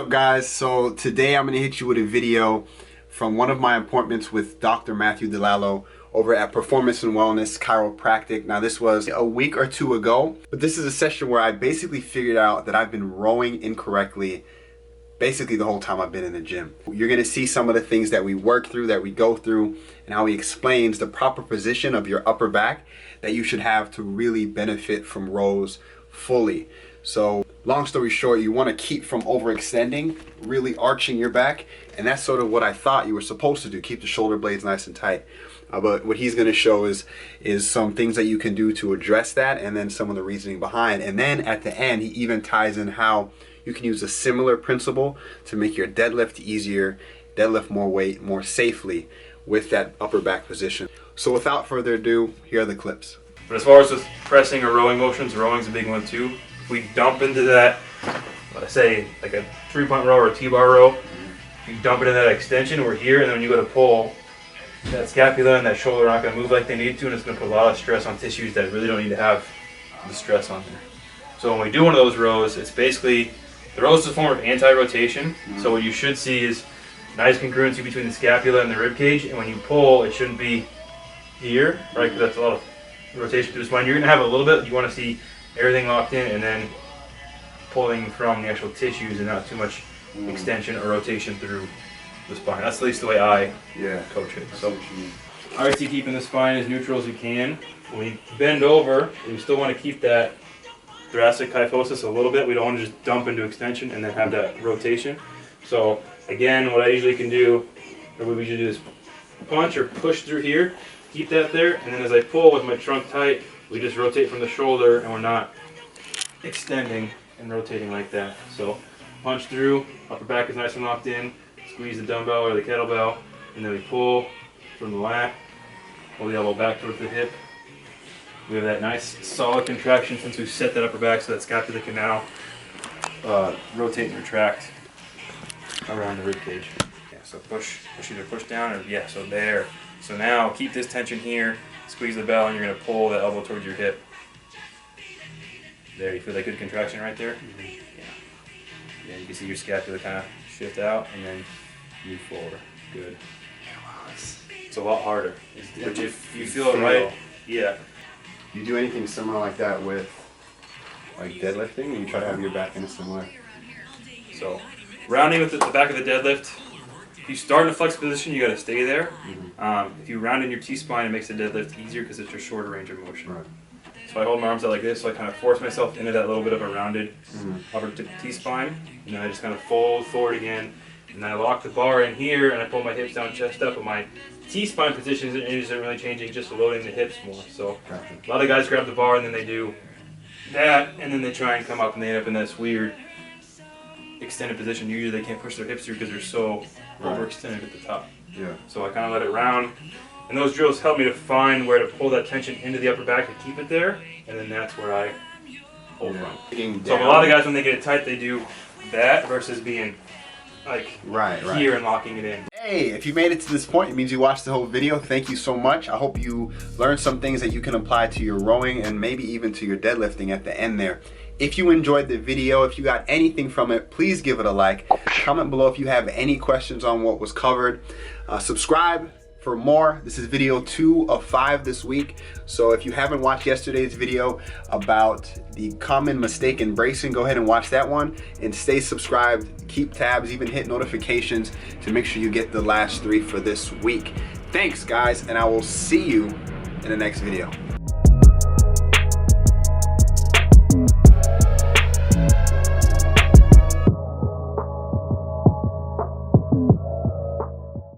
up, guys? So today I'm gonna hit you with a video from one of my appointments with Dr. Matthew DiLallo over at Performance and Wellness Chiropractic. Now this was a week or two ago, but this is a session where I basically figured out that I've been rowing incorrectly basically the whole time I've been in the gym. You're gonna see some of the things that we work through, that we go through, and how he explains the proper position of your upper back that you should have to really benefit from rows fully. So long story short, you want to keep from overextending, really arching your back, and that's sort of what I thought you were supposed to do, keep the shoulder blades nice and tight. But what he's going to show is some things that you can do to address that, and then some of the reasoning behind. And then at the end, he even ties in how you can use a similar principle to make your deadlift easier, deadlift more weight more safely with that upper back position. So without further ado, here are the clips. But as far as with pressing or rowing motions, rowing's a big one too. We dump into that, let's say like a 3-point row or a T-bar row. You dump it in that extension, we're here, and then when you go to pull, that scapula and that shoulder are not going to move like they need to, and it's going to put a lot of stress on tissues that really don't need to have the stress on there. So when we do one of those rows, it's basically, the row is a form of anti-rotation. So what you should see is nice congruency between the scapula and the rib cage, and when you pull, it shouldn't be here, right? Because that's a lot of rotation through the spine. You're going to have a little bit, you want to see everything locked in, and then pulling from the actual tissues and not too much extension or rotation through the spine. That's at least the way I coach it. So I always see keeping the spine as neutral as you can. When we bend over, we still want to keep that thoracic kyphosis a little bit. We don't want to just dump into extension and then have that rotation. So again, what I usually can do, or what we usually do, is punch or push through here, keep that there, and then as I pull with my trunk tight, we just rotate from the shoulder, and we're not extending and rotating like that. So punch through, upper back is nice and locked in, squeeze the dumbbell or the kettlebell, and then we pull from the lat, pull the elbow back towards the hip. We have that nice solid contraction since we've set that upper back, so that scapula can now rotate and retract around the rib cage. Yeah, so push either push down or so there. So now keep this tension here, squeeze the bell, and you're going to pull the elbow towards your hip. There, you feel that good contraction right there? Yeah, you can see your scapula kind of shift out and then move forward. Good. It's a lot harder. But if you feel it right, Do you do anything similar like that with like deadlifting, and you try to have your back in a similar? So rounding with the back of the deadlift, if you start in a flex position, you got to stay there. If you round in your T-spine, it makes the deadlift easier because it's a shorter range of motion. Right. So I hold my arms out like this, so I kind of force myself into that little bit of a rounded upper T-spine, and then I just kind of fold forward again, and then I lock the bar in here, and I pull my hips down, chest up, and my T-spine position isn't really changing, just loading the hips more. So a lot of guys grab the bar and then they do that, and then they try and come up and they end up in this weird extended position. Usually they can't push their hips through because they're so overextended at the top. So I kind of let it round, and those drills help me to find where to pull that tension into the upper back and keep it there, and then that's where I hold from. So a lot of guys, when they get it tight, they do that versus being like here and locking it in. Hey, if you made it to this point, it means you watched the whole video. Thank you so much. I hope you learned some things that you can apply to your rowing and maybe even to your deadlifting at the end there. If you enjoyed the video, if you got anything from it, please give it a like. Comment below if you have any questions on what was covered. Subscribe for more. This is video 2 of 5 this week. So if you haven't watched yesterday's video about the common mistake in bracing, go ahead and watch that one, and stay subscribed, keep tabs, even hit notifications to make sure you get the last 3 for this week. Thanks guys, and I will see you in the next video.